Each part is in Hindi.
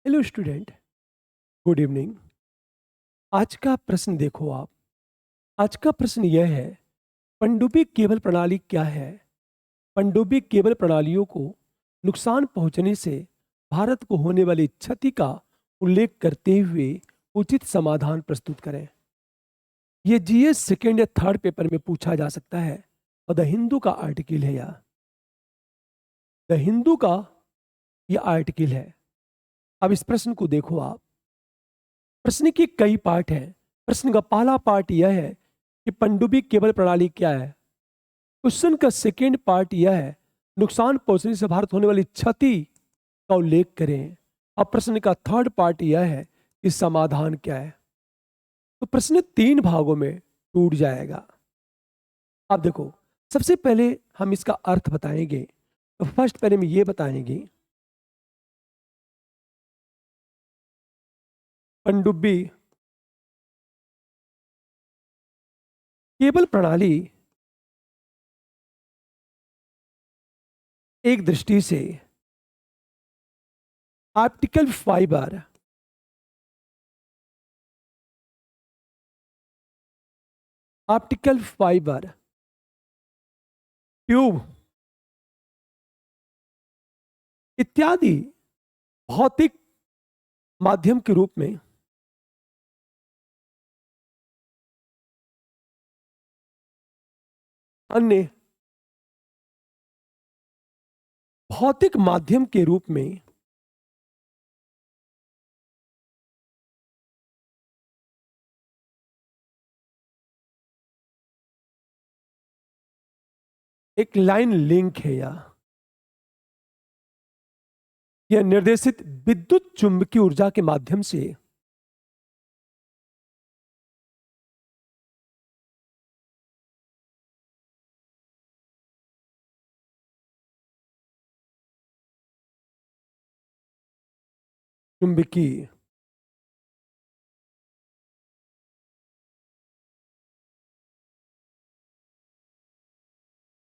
Hello student. Good evening. आज का प्रश्न देखो आप। आज का प्रश्न यह है, पनडुब्बी केबल प्रणाली क्या है? पनडुब्बी केबल प्रणालियों को नुकसान पहुंचने से भारत को होने वाली क्षति का उल्लेख करते हुए उचित समाधान प्रस्तुत करें। यह जीएस सेकेंड या थर्ड पेपर में पूछा जा सकता है और द हिंदू का आर्टिकल है। द हिंदू का यह आर्टिकल है। अब इस प्रश्न को देखो आप। प्रश्न के कई पार्ट हैं। प्रश्न का पहला पार्ट यह है कि पनडुब्बी केबल प्रणाली क्या है। क्वेश्चन का सेकेंड पार्ट यह है, नुकसान पहुंचने से भारत होने वाली क्षति का उल्लेख करें। अब प्रश्न का थर्ड पार्ट यह है कि समाधान क्या है। तो प्रश्न तीन भागों में टूट जाएगा। अब देखो, सबसे पहले हम इसका अर्थ बताएंगे। तो फर्स्ट पहले हम ये बताएंगे, पनडुब्बी केबल प्रणाली एक दृष्टि से optical fibre optical fibre tube इत्यादि भौतिक माध्यम के रूप में अन्य भौतिक माध्यम के रूप में एक लाइन लिंक है। यह निर्देशित विद्युत चुंबकीय ऊर्जा के माध्यम से चुंबकीय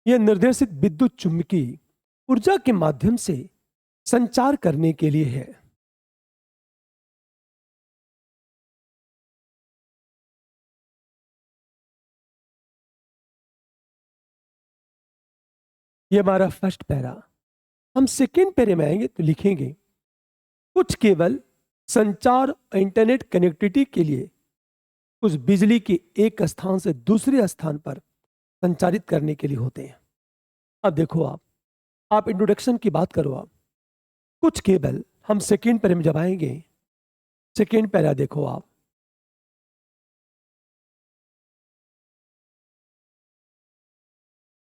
यह निर्देशित विद्युत चुंबकीय ऊर्जा के माध्यम से संचार करने के लिए है। यह हमारा फर्स्ट पैरा। हम सेकेंड पैरे में आएंगे तो लिखेंगे, कुछ केवल संचार और इंटरनेट कनेक्टिविटी के लिए कुछ बिजली के एक स्थान से दूसरे स्थान पर संचारित करने के लिए होते हैं। अब देखो आप इंट्रोडक्शन की बात करो। आप कुछ केबल, हम सेकेंड पैरे में जब आएंगे, सेकेंड पैरा देखो आप।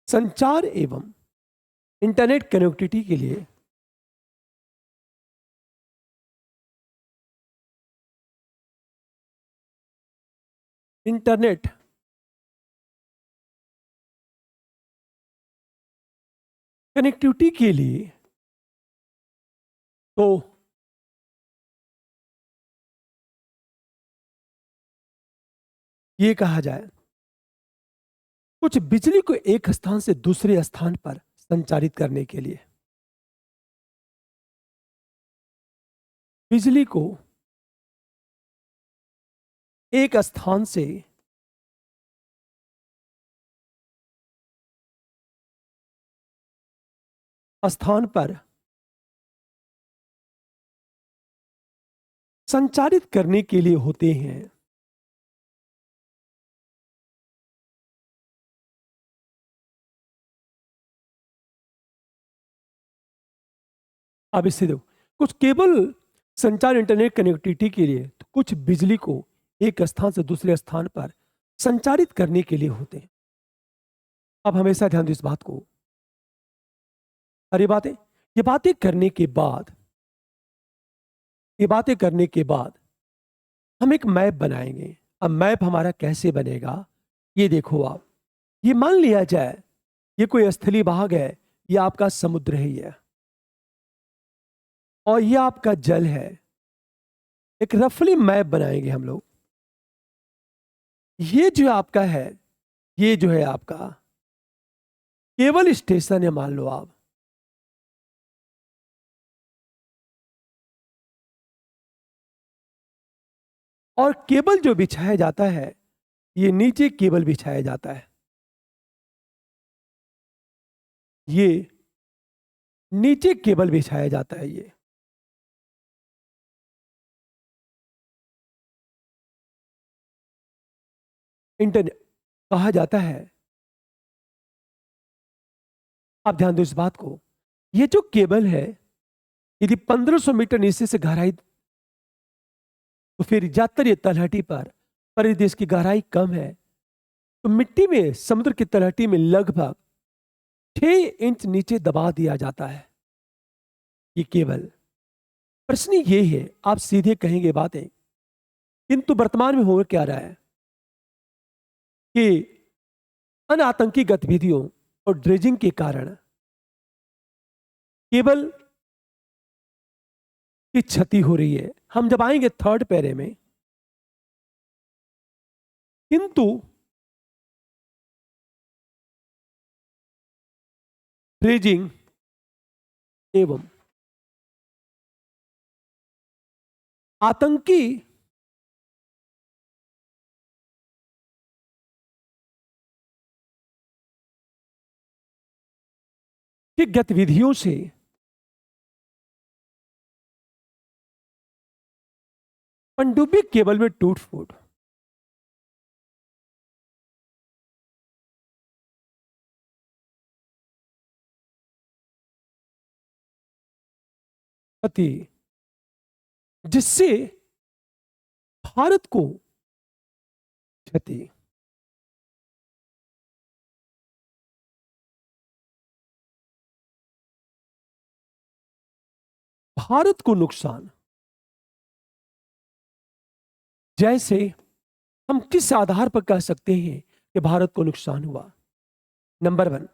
संचार एवं इंटरनेट कनेक्टिविटी के लिए इंटरनेट कनेक्टिविटी के लिए तो ये कहा जाए, कुछ बिजली को एक स्थान से दूसरे स्थान पर संचारित करने के लिए, बिजली को एक स्थान से स्थान पर संचारित करने के लिए होते हैं। अब इससे दो, कुछ केबल संचार इंटरनेट कनेक्टिविटी के लिए, तो कुछ बिजली को एक स्थान से दूसरे स्थान पर संचारित करने के लिए होते हैं। अब हमेशा ध्यान दो इस बात को। और ये बातें करने के बाद, हम एक मैप बनाएंगे। अब मैप हमारा कैसे बनेगा, ये देखो आप। ये मान लिया जाए ये कोई स्थलीय भाग है, ये आपका समुद्र ही है और ये आपका जल है। एक रफली मैप बनाएंगे हम लोग। ये जो आपका है, ये जो है आपका केबल स्टेशन है, मान लो आप। और केबल जो बिछाया जाता है ये नीचे केबल बिछाया जाता है, ये नीचे केबल बिछाया जाता है। ये इंटरनेट कहा जाता है। आप ध्यान दो इस बात को, ये जो केबल है यदि 1500 मीटर नीचे से गहराई तो फिर ज्यादातर ये तलहटी पर परिदेश की गहराई कम है तो मिट्टी में समुद्र की तलहटी में लगभग 6 इंच नीचे दबा दिया जाता है ये केबल। प्रश्न ये है, आप सीधे कहेंगे बातें, किंतु वर्तमान में हो क्या रहा है कि अन आतंकी गतिविधियों और ड्रेजिंग के कारण केबल की क्षति हो रही है। हम जब आएंगे थर्ड पैरे में, किंतु ड्रेजिंग एवं आतंकी की गतिविधियों से पनडुब्बी केबल में टूट फूट क्षति, जिससे भारत को क्षति, भारत को नुकसान। जैसे हम किस आधार पर कह सकते हैं कि भारत को नुकसान हुआ? नंबर 1,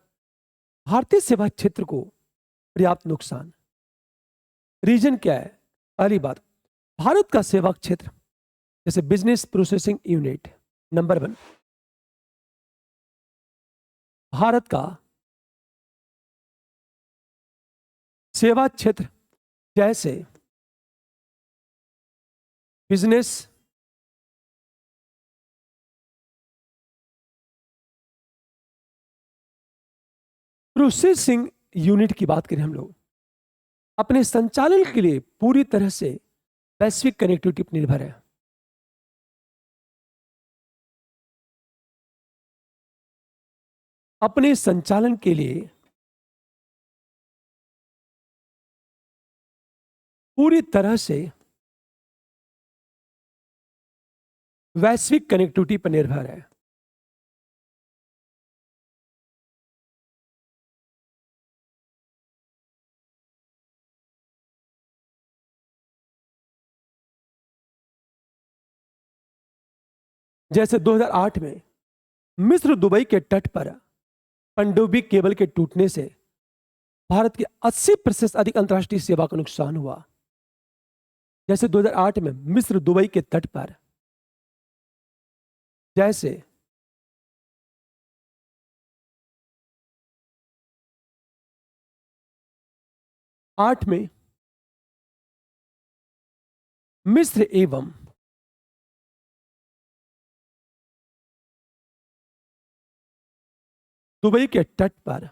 भारतीय सेवा क्षेत्र को पर्याप्त नुकसान। रीजन क्या है? पहली बात, भारत का सेवा क्षेत्र जैसे business processing unit, number 1, Bharat का सेवा क्षेत्र जैसे बिजनेस प्रोसेसिंग यूनिट की बात करें हम लोग, अपने संचालन के लिए पूरी तरह से वैश्विक कनेक्टिविटी पर निर्भर है। अपने संचालन के लिए पूरी तरह से वैश्विक कनेक्टिविटी पर निर्भर है। जैसे 2008 में मिस्र दुबई के तट पर पनडुब्बी केबल के टूटने से भारत के 80% अधिक अंतर्राष्ट्रीय सेवा का नुकसान हुआ। जैसे 2008 में मिस्र दुबई के तट पर जैसे आठ में मिस्र एवं दुबई के तट पर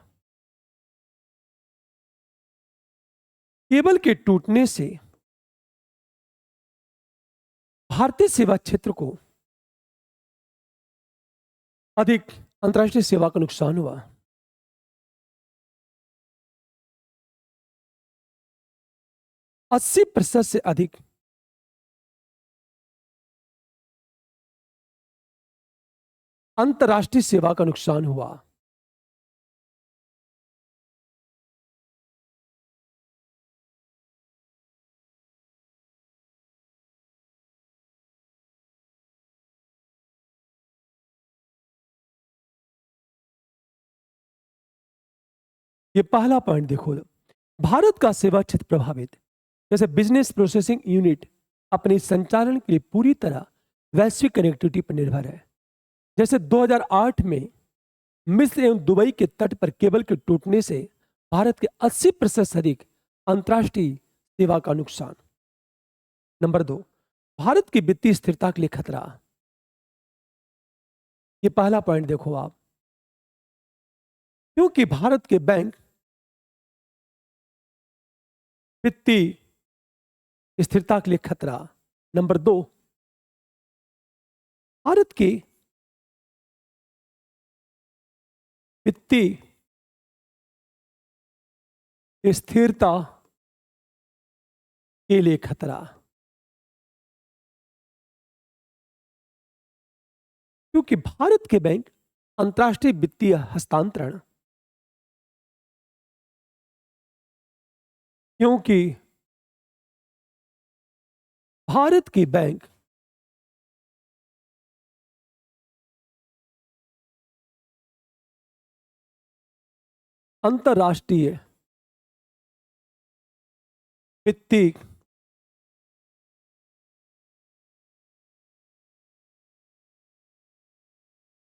केबल के टूटने से भारतीय सेवा क्षेत्र को अधिक अंतर्राष्ट्रीय सेवा का नुकसान हुआ। अस्सी प्रतिशत से अधिक अंतर्राष्ट्रीय सेवा का नुकसान हुआ। ये पहला पॉइंट देखो, भारत का सेवा क्षेत्र प्रभावित। जैसे बिजनेस प्रोसेसिंग यूनिट अपने संचालन के लिए पूरी तरह वैश्विक कनेक्टिविटी पर निर्भर है। जैसे 2008 में मिस्र एवं दुबई के तट पर केबल के टूटने से भारत के 80% से अधिक अंतर्राष्ट्रीय सेवा का नुकसान। नंबर 2, भारत की वित्तीय स्थिरता के लिए खतरा। ये पहला पॉइंट देखो आप, क्योंकि भारत के बैंक वित्तीय स्थिरता के लिए खतरा। नंबर दो, भारत की वित्तीय स्थिरता के लिए खतरा, क्योंकि भारत के बैंक अंतर्राष्ट्रीय वित्तीय हस्तांतरण, क्योंकि भारत की बैंक अंतर्राष्ट्रीय वित्तीय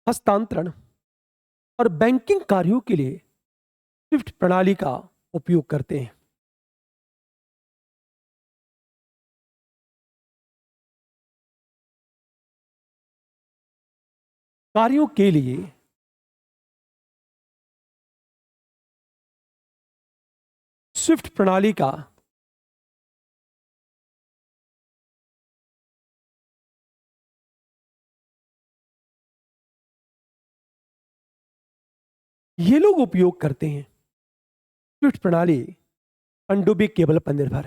हस्तांतरण और बैंकिंग कार्यों के लिए स्विफ्ट प्रणाली का उपयोग करते हैं। कार्यों के लिए स्विफ्ट प्रणाली का ये लोग उपयोग करते हैं। स्विफ्ट प्रणाली पनडुब्बी केबल पर निर्भर।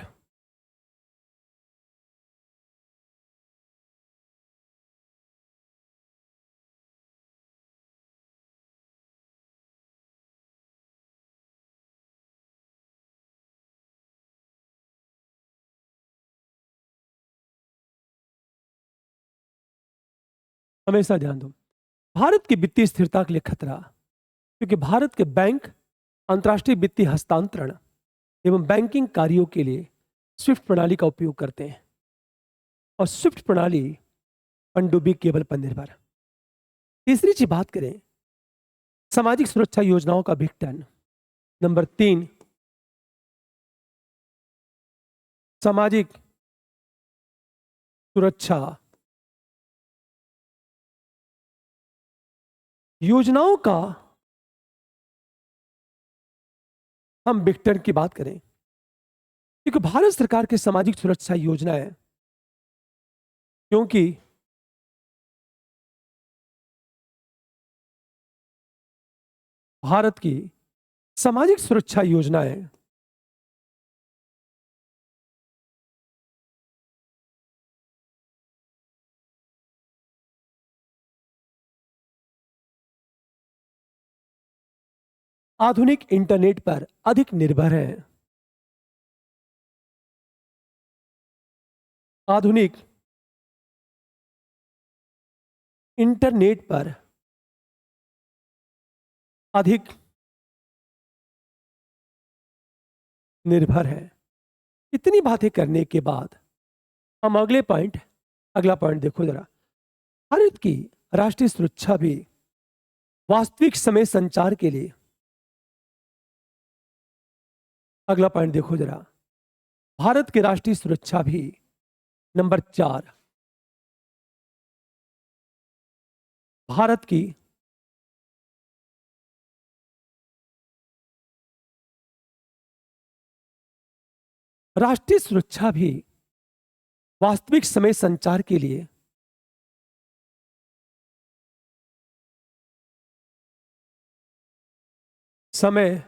हमेशा ध्यान दो, भारत की वित्तीय स्थिरता के लिए खतरा, क्योंकि भारत के बैंक अंतर्राष्ट्रीय वित्तीय हस्तांतरण एवं बैंकिंग कार्यों के लिए स्विफ्ट प्रणाली का उपयोग करते हैं और स्विफ्ट प्रणाली पनडुब्बी केबल पर निर्भर। तीसरी चीज बात करें, सामाजिक सुरक्षा योजनाओं का विघटन। नंबर तीन, सामाजिक सुरक्षा योजनाओं का हम विघटन की बात करें, क्योंकि भारत सरकार की सामाजिक सुरक्षा योजनाएं, क्योंकि भारत की सामाजिक सुरक्षा योजनाएं आधुनिक इंटरनेट पर अधिक निर्भर हैं। आधुनिक इंटरनेट पर अधिक निर्भर है। इतनी बातें करने के बाद हम अगला पॉइंट देखो जरा। भारत की राष्ट्रीय सुरक्षा भी वास्तविक समय संचार के लिए, अगला पॉइंट देखो जरा, भारत की राष्ट्रीय सुरक्षा भी। नंबर चार, भारत की राष्ट्रीय सुरक्षा भी वास्तविक समय संचार के लिए समय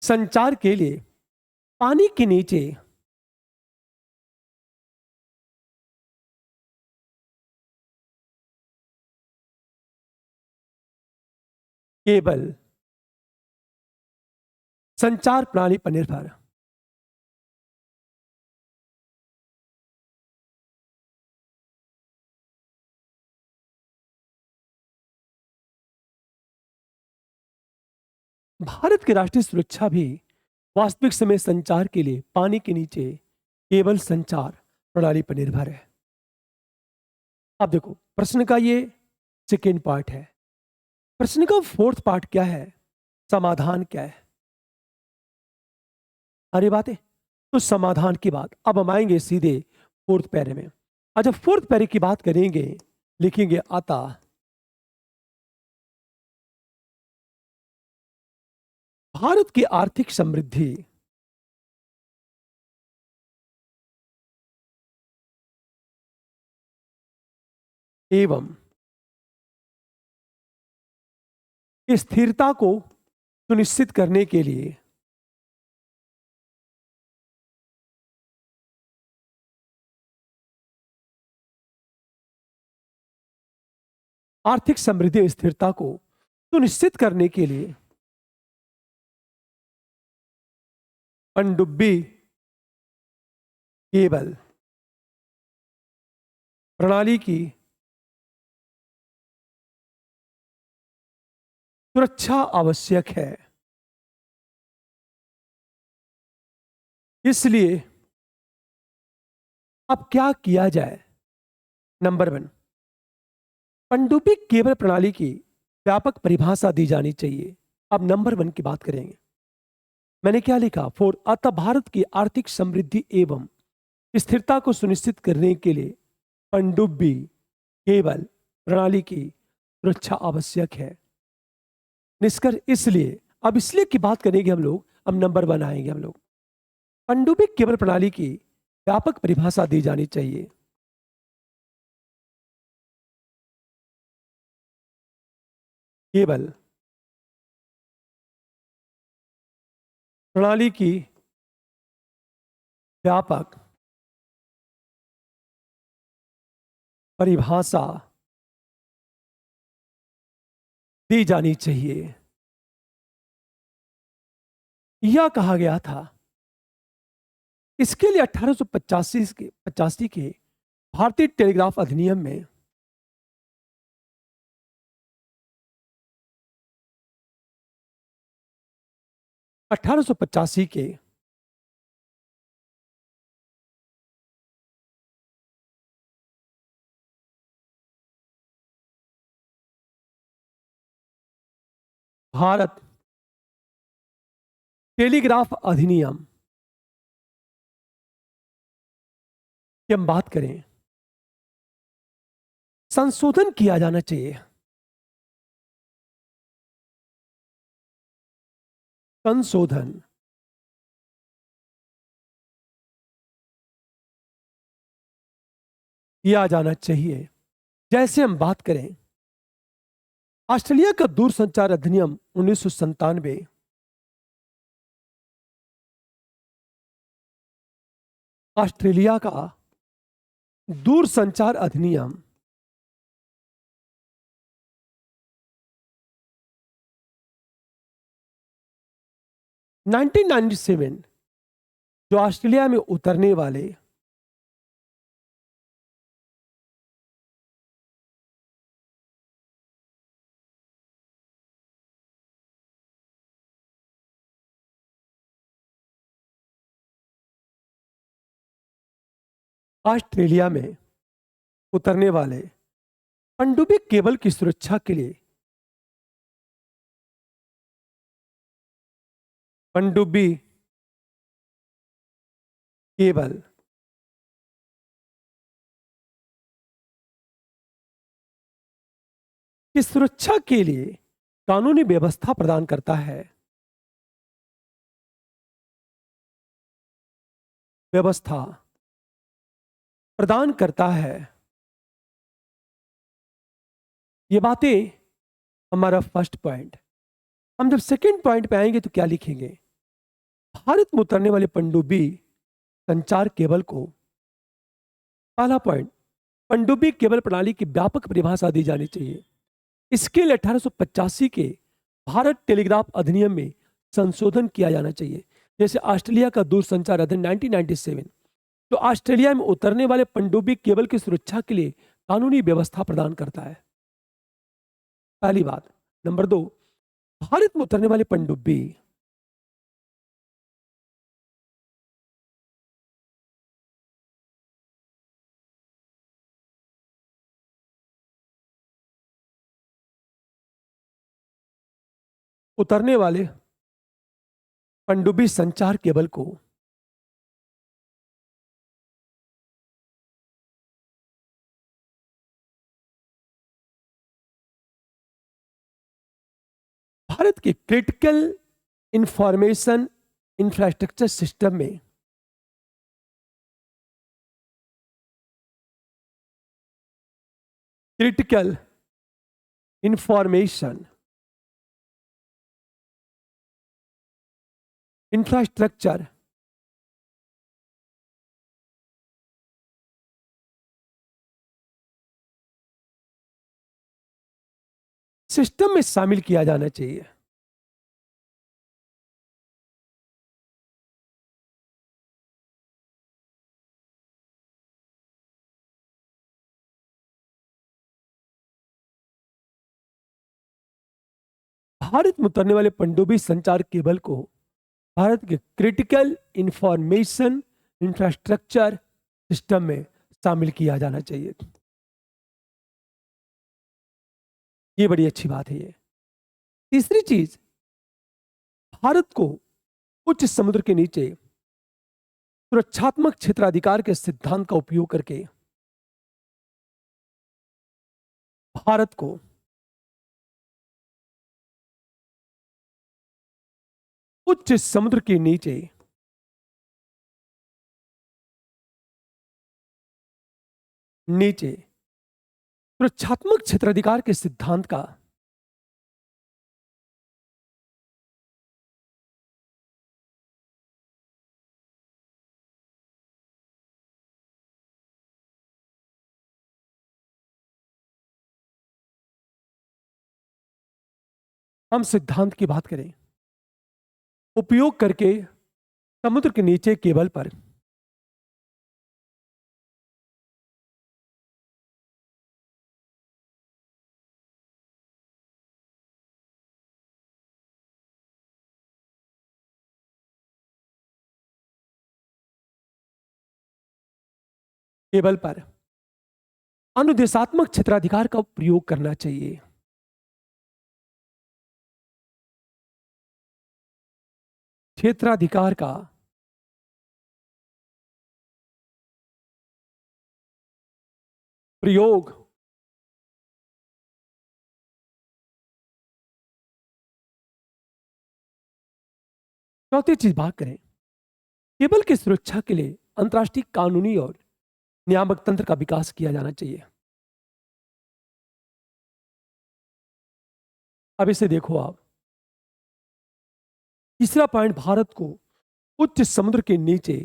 संचार के लिए पानी के नीचे केबल संचार प्रणाली पर निर्भर। भारत की राष्ट्रीय सुरक्षा भी वास्तविक समय संचार के लिए पानी के नीचे केबल संचार प्रणाली पर निर्भर है। अब देखो, प्रश्न का ये सेकेंड पार्ट है। प्रश्न का फोर्थ पार्ट क्या है, समाधान क्या है। अरे बात है। तो समाधान की बात, अब हम आएंगे सीधे फोर्थ पैरे में। अच्छा, फोर्थ पैरे की बात करेंगे, लिखेंगे अतः भारत की आर्थिक समृद्धि एवं स्थिरता को सुनिश्चित करने के लिए आर्थिक समृद्धि स्थिरता को सुनिश्चित करने के लिए पनडुब्बी केबल प्रणाली की सुरक्षा आवश्यक है। इसलिए अब क्या किया जाए? नंबर वन, पनडुब्बी केबल प्रणाली की व्यापक परिभाषा दी जानी चाहिए। अब नंबर वन की बात करेंगे। मैंने क्या लिखा? फोर, अतः भारत की आर्थिक समृद्धि एवं स्थिरता को सुनिश्चित करने के लिए पनडुब्बी केबल प्रणाली की सुरक्षा आवश्यक है। निष्कर्ष इसलिए, अब इसलिए की बात करेंगे हम लोग, अब नंबर वन आएंगे हम लोग। पनडुब्बी केबल प्रणाली की व्यापक परिभाषा दी जानी चाहिए। केबल प्रणाली की व्यापक परिभाषा दी जानी चाहिए। यह कहा गया था। इसके लिए 1885 के भारतीय टेलीग्राफ अधिनियम में 1885 के भारत टेलीग्राफ अधिनियम की हम बात करें, संशोधन किया जाना चाहिए। संशोधन किया जाना चाहिए। जैसे हम बात करें ऑस्ट्रेलिया का दूरसंचार अधिनियम 1997, ऑस्ट्रेलिया का दूरसंचार अधिनियम 1997, जो ऑस्ट्रेलिया में उतरने वाले ऑस्ट्रेलिया में उतरने वाले पनडुब्बी केबल की सुरक्षा के लिए पनडुब्बी केबल की सुरक्षा के लिए कानूनी व्यवस्था प्रदान करता है। व्यवस्था प्रदान करता है। ये बातें हमारा फर्स्ट पॉइंट। हम जब सेकंड पॉइंट पे आएंगे तो क्या लिखेंगे? भारत में उतरने वाले पनडुब्बी संचार केबल को, पहला पॉइंट, पनडुब्बी केबल प्रणाली की व्यापक परिभाषा दी जानी चाहिए। इसके लिए 1885 के भारत टेलीग्राफ अधिनियम में संशोधन किया जाना चाहिए। जैसे ऑस्ट्रेलिया का दूरसंचार अधिनियम 1997, तो ऑस्ट्रेलिया में उतरने वाले पनडुब्बी केबल की सुरक्षा के लिए कानूनी व्यवस्था प्रदान करता है। पहली बात। नंबर दो, भारत में उतरने वाले पनडुब्बी उतरने वाले पनडुब्बी संचार केबल को भारत के क्रिटिकल इंफॉर्मेशन इंफ्रास्ट्रक्चर सिस्टम में क्रिटिकल इंफॉर्मेशन इंफ्रास्ट्रक्चर सिस्टम में शामिल किया जाना चाहिए। भारत में उतरने वाले पनडुब्बी संचार केबल को भारत के क्रिटिकल इंफॉर्मेशन इंफ्रास्ट्रक्चर सिस्टम में शामिल किया जाना चाहिए। ये बड़ी अच्छी बात है। ये तीसरी चीज, भारत को उच्च समुद्र के नीचे सुरक्षात्मक क्षेत्राधिकार के सिद्धांत का उपयोग करके भारत को उच्च समुद्र के नीचे नीचे सुरक्षात्मक क्षेत्राधिकार के सिद्धांत का हम सिद्धांत की बात करें, उपयोग करके समुद्र के नीचे केबल पर केबल पर अनुदेशात्मक क्षेत्राधिकार का प्रयोग करना चाहिए। क्षेत्राधिकार का प्रयोग चौथी चीज बात करें, केबल की सुरक्षा के लिए अंतर्राष्ट्रीय कानूनी और नियामक तंत्र का विकास किया जाना चाहिए। अब इसे देखो आप, तीसरा पॉइंट, भारत को उच्च समुद्र के नीचे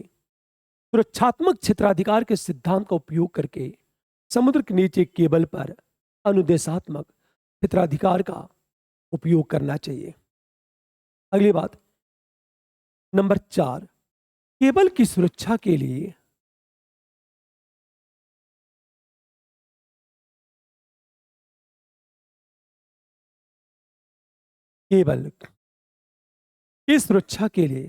सुरक्षात्मक क्षेत्राधिकार के सिद्धांत का उपयोग करके समुद्र के नीचे केबल पर अनुदेशात्मक क्षेत्राधिकार का उपयोग करना चाहिए। अगली बात, नंबर 4, केबल की सुरक्षा के लिए केबल की सुरक्षा के लिए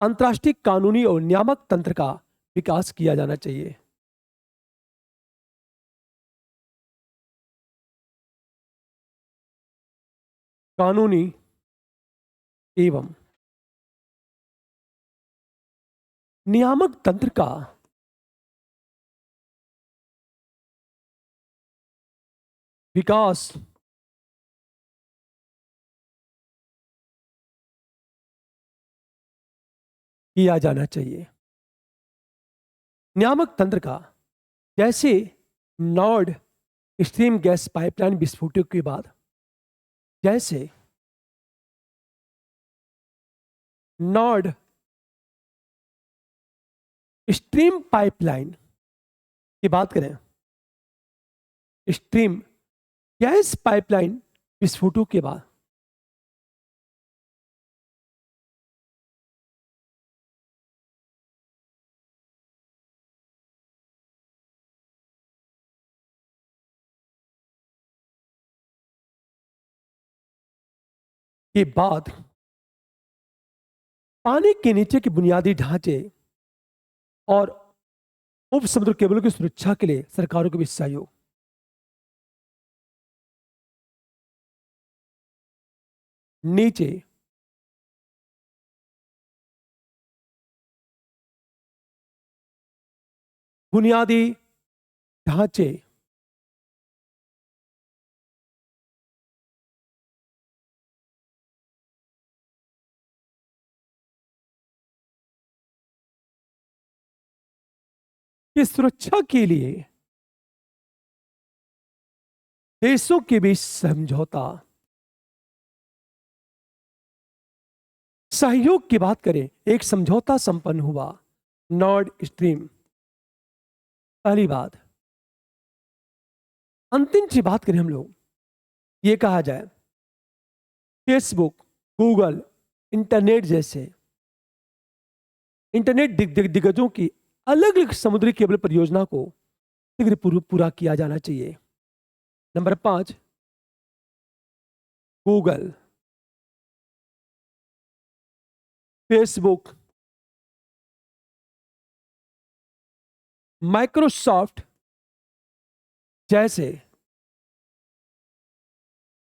अंतर्राष्ट्रीय कानूनी और नियामक तंत्र का विकास किया जाना चाहिए। कानूनी एवं नियामक तंत्र का विकास किया जाना चाहिए। नियामक तंत्र का, जैसे नॉर्ड स्ट्रीम गैस पाइपलाइन विस्फोटों के बाद, जैसे नॉर्ड स्ट्रीम पाइपलाइन की बात करें, स्ट्रीम गैस पाइपलाइन विस्फोटों के बाद पानी के नीचे के बुनियादी ढांचे और उप समुद्र केबलों की सुरक्षा के लिए सरकारों के बीच सहयोग। नीचे बुनियादी ढांचे, की सुरक्षा के लिए देशों के बीच समझौता, सहयोग की बात करें, एक समझौता संपन्न हुआ, नॉर्ड स्ट्रीम। पहली बात। अंतिम की बात करें हम लोग, ये कहा जाए फेसबुक, गूगल, इंटरनेट जैसे इंटरनेट दिग्गजों की अलग अलग समुद्री केबल परियोजना को शीघ्र पूरा किया जाना चाहिए। नंबर 5, गूगल, फेसबुक, माइक्रोसॉफ्ट जैसे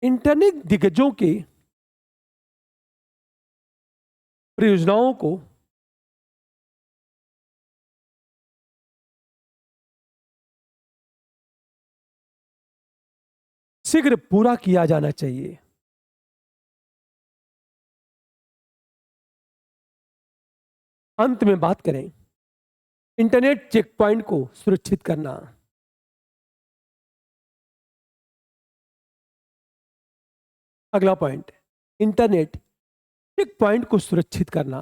इंटरनेट दिग्गजों की परियोजनाओं को शीघ्र पूरा किया जाना चाहिए। अंत में बात करें इंटरनेट चेक पॉइंट को सुरक्षित करना। अगला पॉइंट, इंटरनेट चेक पॉइंट को सुरक्षित करना।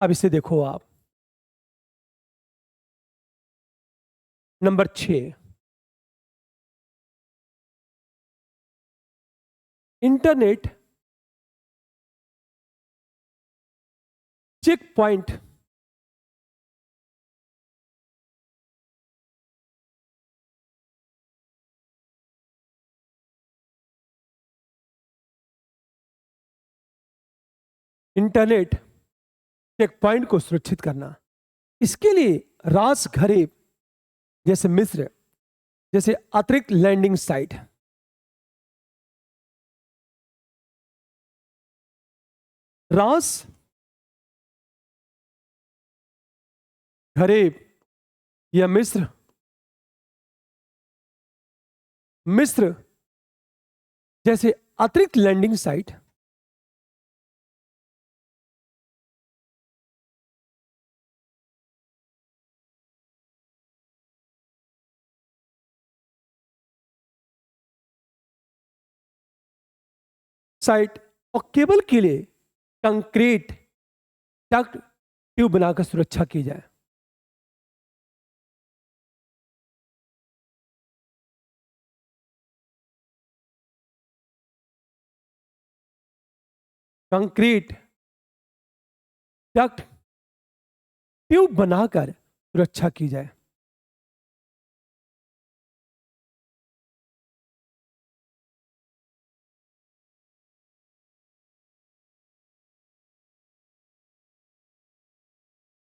अब इसे देखो आप। Number 6, internet checkpoint internet checkpoint को सुरक्षित करना। इसके लिए रास घरे जैसे मिस्र जैसे अतिरिक्त लैंडिंग साइट, रास घरे या मिस्र जैसे अतिरिक्त लैंडिंग साइट और केबल के लिए कंक्रीट डक्ट ट्यूब बनाकर सुरक्षा की जाए। कंक्रीट डक्ट ट्यूब बनाकर सुरक्षा की जाए।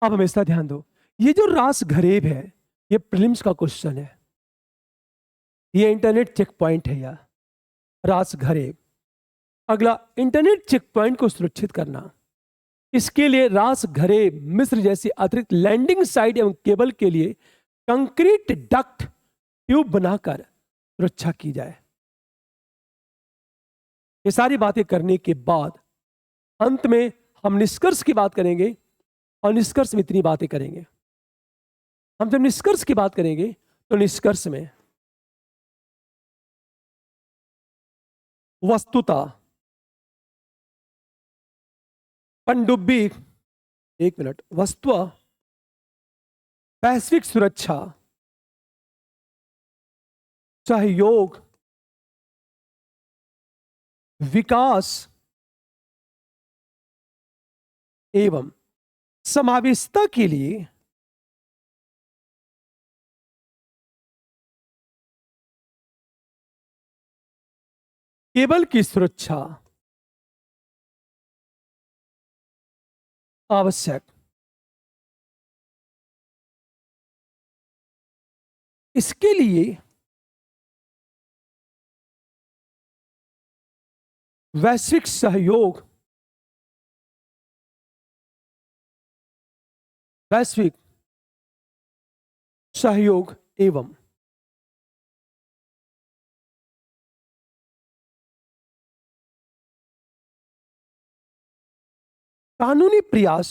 अब हमेशा ध्यान दो, ये जो रास घरेब है ये प्रीलिम्स का क्वेश्चन है। ये इंटरनेट चेक पॉइंट है या रास घरेब। अगला, इंटरनेट चेक पॉइंट को सुरक्षित करना। इसके लिए रास घरेब मिस्र जैसी अतिरिक्त लैंडिंग साइट एवं केबल के लिए कंक्रीट डक्ट ट्यूब बनाकर सुरक्षा की जाए। ये सारी बातें करने के बाद अंत में हम निष्कर्ष की बात करेंगे और निष्कर्ष में इतनी बातें करेंगे। हम जब निष्कर्ष की बात करेंगे तो निष्कर्ष में वस्तुतः पनडुब्बी, एक मिनट, वस्तुतः वैश्विक सुरक्षा, सहयोग, विकास एवं समावेशिता के लिए केबल की सुरक्षा आवश्यक। इसके लिए वैश्विक सहयोग वैश्विक सहयोग एवं कानूनी प्रयास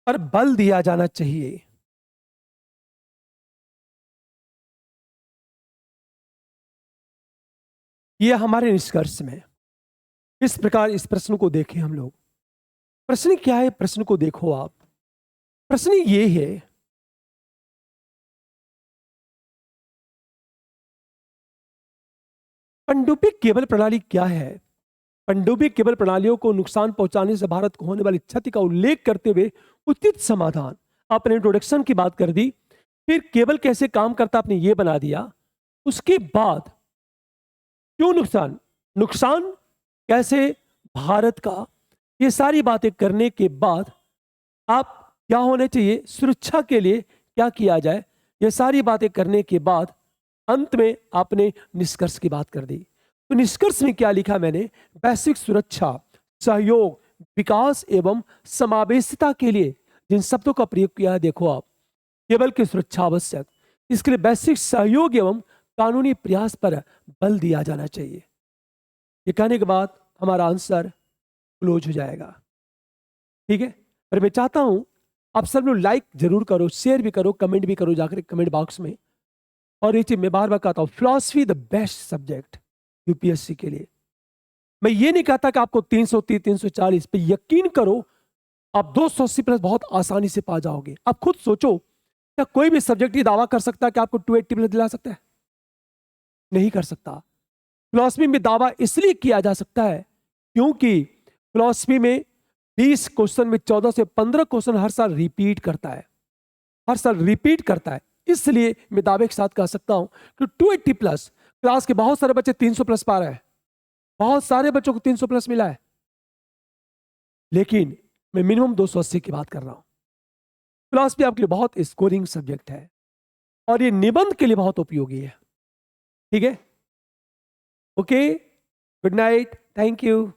पर बल दिया जाना चाहिए। यह हमारे निष्कर्ष में। इस प्रकार इस प्रश्न को देखें हम लोग। प्रश्न क्या है? प्रश्न को देखो आप। प्रश्न ये है, पनडुब्बी केबल प्रणाली क्या है? पनडुब्बी केबल प्रणालियों को नुकसान पहुंचाने से भारत को होने वाली क्षति का उल्लेख करते हुए उचित समाधान। आपने इंट्रोडक्शन की बात कर दी, फिर केबल कैसे काम करता आपने ये बना दिया, उसके बाद क्यों नुकसान, नुकसान कैसे भारत का, ये सारी बातें करने के बाद आप क्या होने चाहिए, सुरक्षा के लिए क्या किया जाए, ये सारी बातें करने के बाद अंत में आपने निष्कर्ष की बात कर दी। तो निष्कर्ष में क्या लिखा मैंने? वैश्विक सुरक्षा, सहयोग, विकास एवं समावेशिता के लिए जिन शब्दों का प्रयोग किया है देखो आप। केबल की सुरक्षा आवश्यक, इसके लिए वैश्विक सहयोग एवं कानूनी प्रयास पर बल दिया जाना चाहिए। ये कहने के बाद हमारा आंसर क्लोज हो जाएगा। ठीक है, पर मैं चाहता हूं आप सब लोग लाइक जरूर करो, शेयर भी करो, कमेंट भी करो जाकर कमेंट बॉक्स में। और ये चीज मैं बार बार कहता हूं, philosophy the best subject UPSC के लिए। मैं ये नहीं कहता कि आपको 330 340 पे यकीन करो आप 280 प्लस बहुत आसानी से पा जाओगे। आप खुद सोचो, क्या कोई भी सब्जेक्ट ये दावा कर सकता है कि आपको 280 प्लस दिला सकता है? नहीं कर सकता। फिलॉसफी में दावा इसलिए किया जा सकता है क्योंकि फिलॉसफी में 20 क्वेश्चन में 14 से 15 क्वेश्चन हर साल रिपीट करता है, हर साल रिपीट करता है। इसलिए मैं दावे के साथ कह सकता हूं कि 280 प्लस, क्लास के बहुत सारे बच्चे 300 प्लस पा रहे हैं, बहुत सारे बच्चों को 300 प्लस मिला है, लेकिन मैं मिनिमम 280 की बात कर रहा हूं। फिलॉसफी आपके लिए बहुत स्कोरिंग सब्जेक्ट है और ये निबंध के लिए बहुत उपयोगी है। ठीक है, okay, good night, thank you.